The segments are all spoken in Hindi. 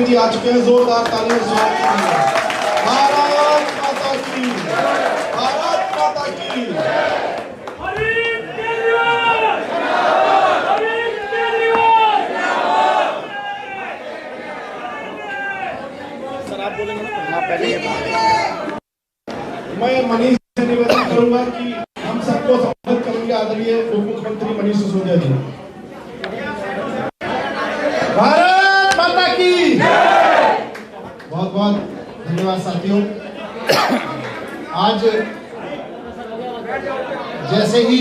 मुख्यमंत्री जी आ चुके हैं, जोरदार तालियों से स्वागत करेंगे। भारत माता की, भारत माता की। सर आप बोलेंगे ना पहले। मैं मनीष से निवेदन करूंगा कि हम सबको संबोधित करेंगे आदरणीय उप मुख्यमंत्री मनीष सिसोदिया जी। भारत माता की बहुत बहुत धन्यवाद साथियों। आज जैसे ही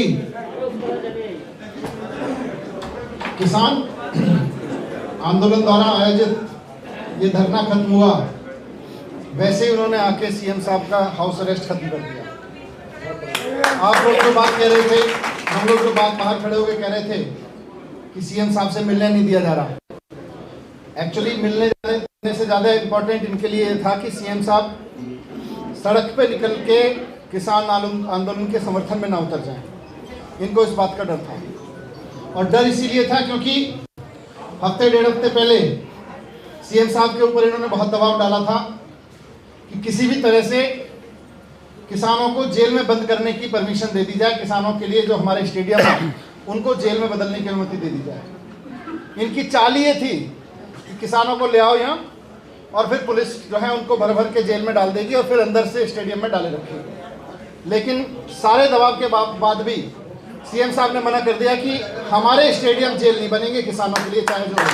किसान आंदोलन द्वारा आयोजित ये धरना खत्म हुआ, वैसे ही उन्होंने आके सीएम साहब का हाउस अरेस्ट खत्म कर दिया। आप लोग जो बात कह रहे थे, हम लोग जो बात बाहर खड़े होकर कह रहे थे कि सीएम साहब से मिलने नहीं दिया जा रहा, एक्चुअली मिलने जाने से ज़्यादा इम्पोर्टेंट इनके लिए ये था कि सीएम साहब सड़क पे निकल के किसान आंदोलन के समर्थन में ना उतर जाएं। इनको इस बात का डर था, और डर इसीलिए था क्योंकि हफ्ते डेढ़ हफ्ते पहले सीएम साहब के ऊपर इन्होंने बहुत दबाव डाला था कि किसी भी तरह से किसानों को जेल में बंद करने की परमिशन दे दी जाए, किसानों के लिए जो हमारे स्टेडियम है उनको जेल में बदलने की अनुमति दे दी जाए। इनकी चाल ये थी कि किसानों को ले आओ यहाँ और फिर पुलिस जो है उनको भर भर के जेल में डाल देगी और फिर अंदर से स्टेडियम में डाले रखेगी। लेकिन सारे दबाव के बाद भी सीएम साहब ने मना कर दिया कि हमारे स्टेडियम जेल नहीं बनेंगे किसानों के लिए, चाहे जो हो।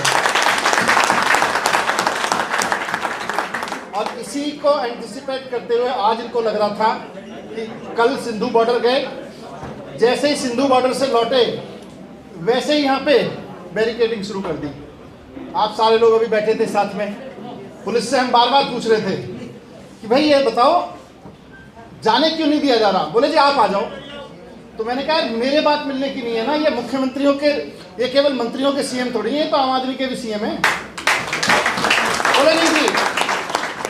और इसी को एंटिसिपेट करते हुए आज इनको लग रहा था कि कल सिंधु बॉर्डर गए, जैसे ही सिंधु बॉर्डर से लौटे वैसे ही यहाँ पे बैरिकेडिंग शुरू कर दी। आप सारे लोग अभी बैठे थे साथ में, पुलिस से हम बार बार पूछ रहे थे कि भाई ये बताओ जाने क्यों नहीं दिया जा रहा। बोले जी आप आ जाओ। तो मैंने कहा मेरे बात मिलने की नहीं है ना, ये मुख्यमंत्रियों के, ये केवल मंत्रियों के सीएम थोड़ी है, तो आम आदमी के भी सीएम है। बोले नहीं जी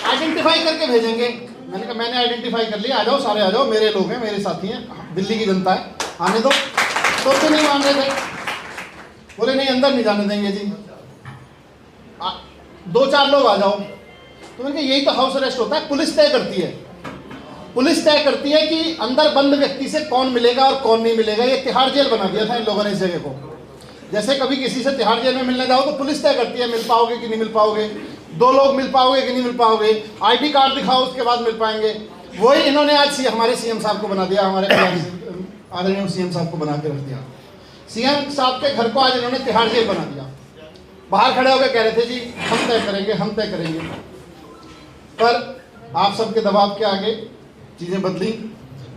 आइडेंटिफाई करके भेजेंगे। मैंने कहा मैंने आइडेंटिफाई कर लिया, आ जाओ सारे आ जाओ, मेरे लोग हैं, मेरे साथी हैं, दिल्ली की जनता है, आने दो। तो नहीं मान रहे थे, बोले नहीं अंदर नहीं जाने देंगे जी, दो चार लोग आ जाओ। तो मैंने कहा यही तो हाउस अरेस्ट होता है, पुलिस तय करती है। पुलिस तय करती है कि अंदर बंद व्यक्ति से कौन मिलेगा और कौन नहीं मिलेगा। ये तिहाड़ जेल बना दिया था इन लोगों ने इस जगह को। जैसे कभी किसी से तिहाड़ जेल में मिलने जाओ तो पुलिस तय करती है मिल पाओगे कि नहीं मिल पाओगे, दो लोग मिल पाओगे कि नहीं मिल पाओगे, आईडी कार्ड दिखाओ उसके बाद मिल पाएंगे। वही इन्होंने आज हमारे सीएम साहब को बना दिया, हमारे आदरणीय सीएम साहब को बना के रख दिया। सीएम साहब के घर को आज इन्होंने तिहाड़ जेल बना दिया। बाहर खड़े होकर कह रहे थे जी हम तय करेंगे, हम तय करेंगे, पर आप सबके दबाव के आगे चीज़ें बदली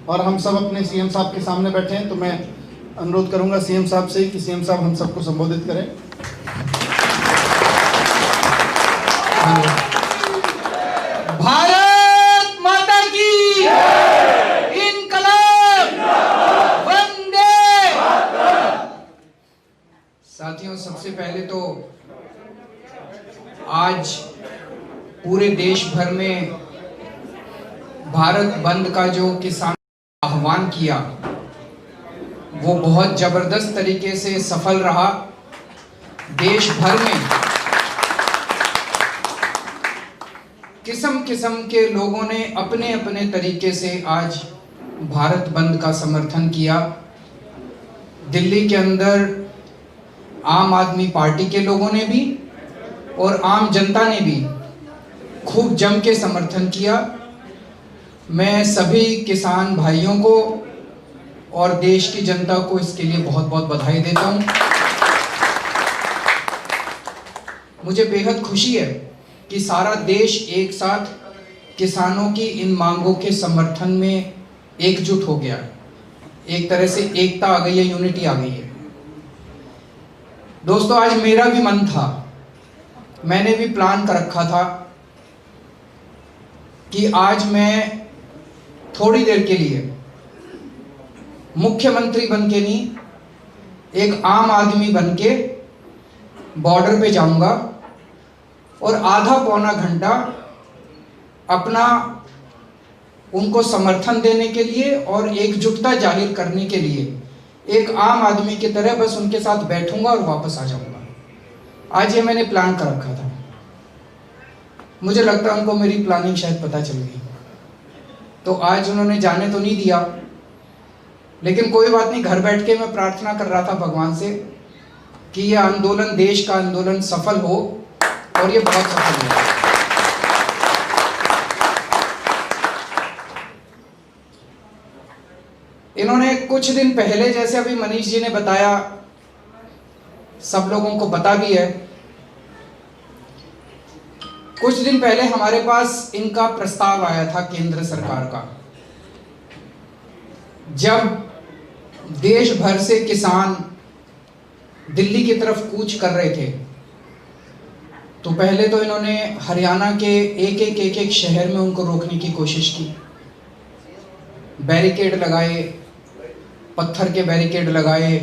और हम सब अपने सीएम साहब के सामने बैठे हैं। तो मैं अनुरोध करूंगा सीएम साहब से कि सीएम साहब हम सबको संबोधित करें। भारत माता की, इनकलाब, वंदे। साथियों सबसे पहले तो आज पूरे देश भर में भारत बंद का जो किसान आह्वान किया वो बहुत जबरदस्त तरीके से सफल रहा। देश भर में किस्म किस्म के लोगों ने अपने अपने तरीके से आज भारत बंद का समर्थन किया। दिल्ली के अंदर आम आदमी पार्टी के लोगों ने भी और आम जनता ने भी खूब जम के समर्थन किया। मैं सभी किसान भाइयों को और देश की जनता को इसके लिए बहुत बहुत बधाई देता हूं। मुझे बेहद खुशी है कि सारा देश एक साथ किसानों की इन मांगों के समर्थन में एकजुट हो गया। एक तरह से एकता आ गई है, यूनिटी आ गई है। दोस्तों आज मेरा भी मन था, मैंने भी प्लान कर रखा था कि आज मैं थोड़ी देर के लिए मुख्यमंत्री बन के नहीं, एक आम आदमी बन के बॉर्डर पे जाऊंगा और आधा पौना घंटा अपना उनको समर्थन देने के लिए और एकजुटता जाहिर करने के लिए एक आम आदमी की तरह बस उनके साथ बैठूंगा और वापस आ जाऊंगा। आज ये मैंने प्लान कर रखा था। मुझे लगता है उनको मेरी प्लानिंग शायद पता चल गई, तो आज उन्होंने जाने तो नहीं दिया, लेकिन कोई बात नहीं। घर बैठ के मैं प्रार्थना कर रहा था भगवान से कि ये आंदोलन, देश का आंदोलन सफल हो, और ये बहुत सफल हुआ। इन्होंने कुछ दिन पहले, जैसे अभी मनीष जी ने बताया, सब लोगों को पता भी है, कुछ दिन पहले हमारे पास इनका प्रस्ताव आया था केंद्र सरकार का। जब देश भर से किसान दिल्ली की तरफ कूच कर रहे थे, तो पहले तो इन्होंने हरियाणा के एक एक शहर में उनको रोकने की कोशिश की। बैरिकेड लगाए, पत्थर के बैरिकेड लगाए,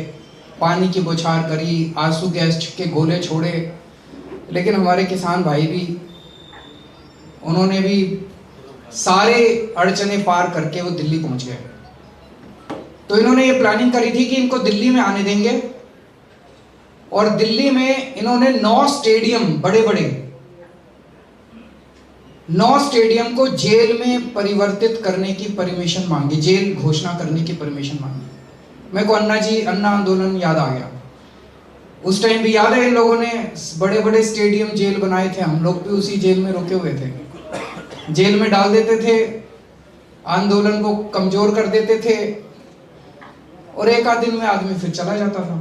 पानी की बौछार करी, आंसू गैस के गोले छोड़े, लेकिन हमारे किसान भाई भी, उन्होंने भी सारे अड़चने पार करके वो दिल्ली पहुंच गए। तो इन्होंने ये प्लानिंग करी थी कि इनको दिल्ली में आने देंगे, और दिल्ली में इन्होंने 9 स्टेडियम, बड़े बड़े 9 स्टेडियम को जेल में परिवर्तित करने की परमिशन मांगी, जेल घोषणा करने की परमिशन मांगी। मेरे को अन्ना आंदोलन याद आ गया। उस टाइम भी याद है, इन लोगों ने बड़े बड़े स्टेडियम, जेल बनाए थे। हम लोग भी उसी जेल में रुके हुए थे। जेल में डाल देते थे, आंदोलन को कमजोर कर देते थे, और एक आध दिन में आदमी फिर चला जाता था।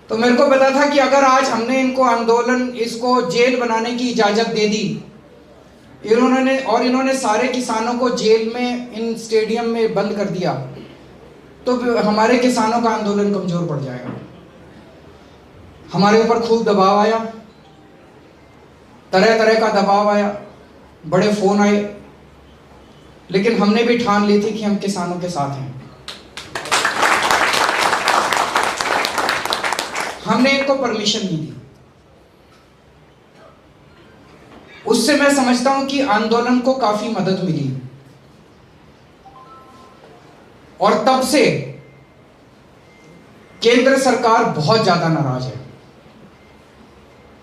तो मेरे को पता था कि अगर आज हमने इनको आंदोलन, इसको जेल बनाने की इजाजत दे दी, इन्होंने सारे किसानों को जेल में, इन स्टेडियम में बंद कर दिया, तो हमारे किसानों का आंदोलन कमजोर पड़ जाएगा। हमारे ऊपर खूब दबाव आया, तरह तरह का दबाव आया, बड़े फोन आए, लेकिन हमने भी ठान ली थी कि हम किसानों के साथ हैं। हमने इनको परमिशन नहीं दी। उससे मैं समझता हूं कि आंदोलन को काफी मदद मिली, और तब से केंद्र सरकार बहुत ज्यादा नाराज है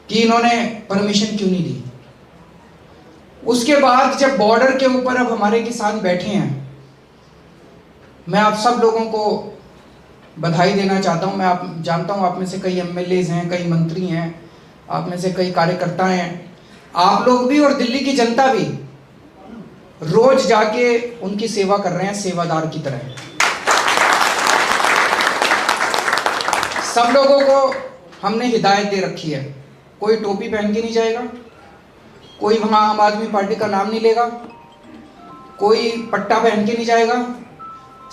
कि इन्होंने परमिशन क्यों नहीं दी। उसके बाद जब बॉर्डर के ऊपर अब हमारे किसान बैठे हैं, मैं आप सब लोगों को बधाई देना चाहता हूं। मैं जानता हूं आप में से कई एमएलएज हैं, कई मंत्री हैं, आप में से कई कार्यकर्ता हैं, आप लोग भी और दिल्ली की जनता भी रोज जाके उनकी सेवा कर रहे हैं, सेवादार की तरह। सब लोगों को हमने हिदायत दे रखी है, कोई टोपी पहन के नहीं जाएगा, कोई वहां आम आदमी पार्टी का नाम नहीं लेगा, कोई पट्टा पहन के नहीं जाएगा।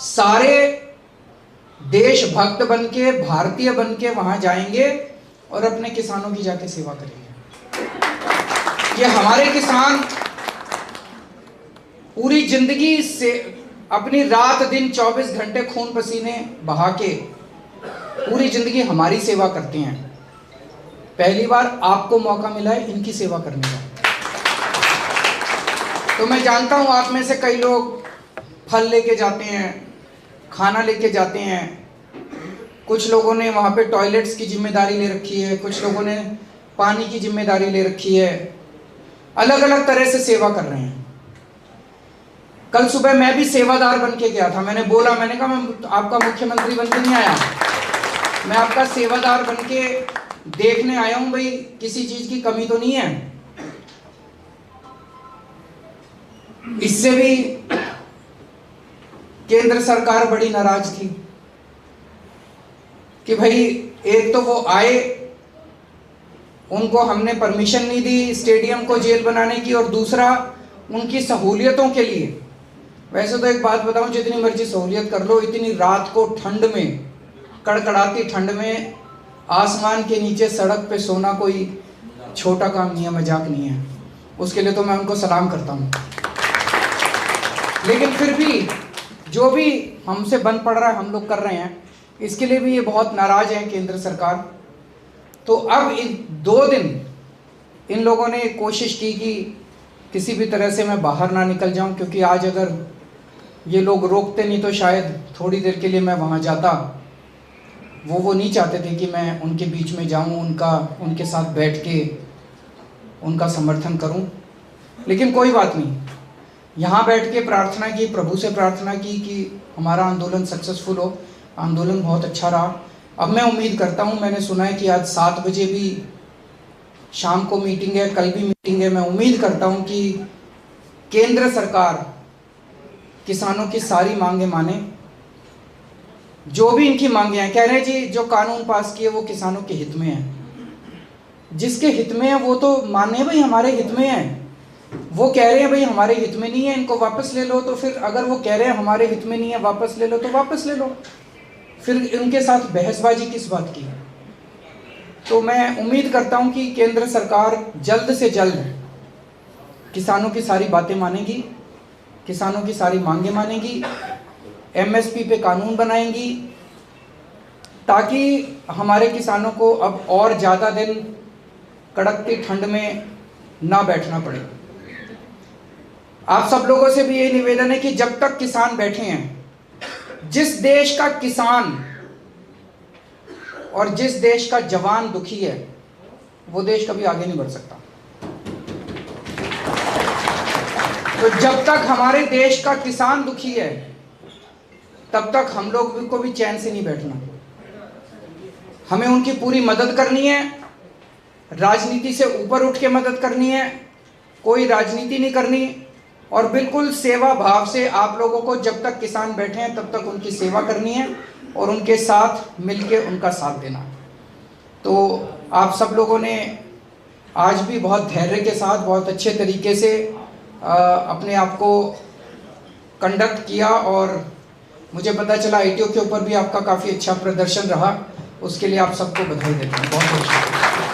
सारे देशभक्त बन के, भारतीय बन के वहां जाएंगे और अपने किसानों की जाके सेवा करेंगे। ये हमारे किसान पूरी जिंदगी से अपनी रात दिन 24 घंटे खून पसीने बहा के पूरी जिंदगी हमारी सेवा करते हैं। पहली बार आपको मौका मिला है इनकी सेवा करने का। तो मैं जानता हूं आप में से कई लोग फल लेके जाते हैं, खाना लेके जाते हैं, कुछ लोगों ने वहाँ पे टॉयलेट्स की जिम्मेदारी ले रखी है, कुछ लोगों ने पानी की जिम्मेदारी ले रखी है, अलग अलग तरह से सेवा कर रहे हैं। कल सुबह मैं भी सेवादार बन के गया था। मैंने कहा मैं आपका मुख्यमंत्री बन के नहीं आया, मैं आपका सेवादार बन के देखने आया हूँ भाई किसी चीज की कमी तो नहीं है। इससे भी केंद्र सरकार बड़ी नाराज थी कि भाई एक तो वो आए, उनको हमने परमिशन नहीं दी स्टेडियम को जेल बनाने की, और दूसरा उनकी सहूलियतों के लिए। वैसे तो एक बात बताऊं, जितनी मर्जी सहूलियत कर लो, इतनी रात को ठंड में, कड़कड़ाती ठंड में आसमान के नीचे सड़क पे सोना कोई छोटा काम नहीं है, मजाक नहीं है। उसके लिए तो मैं उनको सलाम करता हूं। लेकिन फिर भी जो भी हमसे बन पड़ रहा है हम लोग कर रहे हैं, इसके लिए भी ये बहुत नाराज है केंद्र सरकार। तो अब इन 2 दिन इन लोगों ने कोशिश की कि किसी भी तरह से मैं बाहर ना निकल जाऊं, क्योंकि आज अगर ये लोग रोकते नहीं तो शायद थोड़ी देर के लिए मैं वहां जाता। वो नहीं चाहते थे कि मैं उनके बीच में जाऊं, उनके साथ बैठ के उनका समर्थन करूं। लेकिन कोई बात नहीं, यहाँ बैठ के प्रार्थना की, प्रभु से प्रार्थना की कि हमारा आंदोलन सक्सेसफुल हो। आंदोलन बहुत अच्छा रहा। अब मैं उम्मीद करता हूँ, मैंने सुना है कि आज 7 बजे भी शाम को मीटिंग है, कल भी मीटिंग है। मैं उम्मीद करता हूँ कि केंद्र सरकार किसानों की सारी मांगें माने। जो भी इनकी मांगे हैं, कह रहे हैं जी जो कानून पास किए वो किसानों के हित में है। जिसके हित में है वो तो माने भाई हमारे हित में है। वो कह रहे हैं भाई हमारे हित में नहीं है, इनको वापस ले लो। तो फिर अगर वो कह रहे हैं हमारे हित में नहीं है, वापस ले लो, तो वापस ले लो। फिर उनके साथ बहसबाजी किस बात की? तो मैं उम्मीद करता हूं कि केंद्र सरकार जल्द से जल्द किसानों की सारी बातें मानेगी, किसानों की सारी मांगें मानेगी, एमएसपी पे कानून बनाएंगी, ताकि हमारे किसानों को अब और ज़्यादा दिन कड़कती ठंड में ना बैठना पड़े। आप सब लोगों से भी ये निवेदन है कि जब तक किसान बैठे हैं, जिस देश का किसान और जिस देश का जवान दुखी है, वो देश कभी आगे नहीं बढ़ सकता। तो जब तक हमारे देश का किसान दुखी है, तब तक हम लोग को भी चैन से नहीं बैठना। हमें उनकी पूरी मदद करनी है, राजनीति से ऊपर उठ के मदद करनी है, कोई राजनीति नहीं करनी, और बिल्कुल सेवा भाव से आप लोगों को जब तक किसान बैठे हैं तब तक उनकी सेवा करनी है और उनके साथ मिलके उनका साथ देना। तो आप सब लोगों ने आज भी बहुत धैर्य के साथ, बहुत अच्छे तरीके से अपने आप को कंडक्ट किया, और मुझे पता चला ITO के ऊपर भी आपका काफ़ी अच्छा प्रदर्शन रहा। उसके लिए आप सबको बधाई देता हूँ। बहुत बहुत शुक्रिया।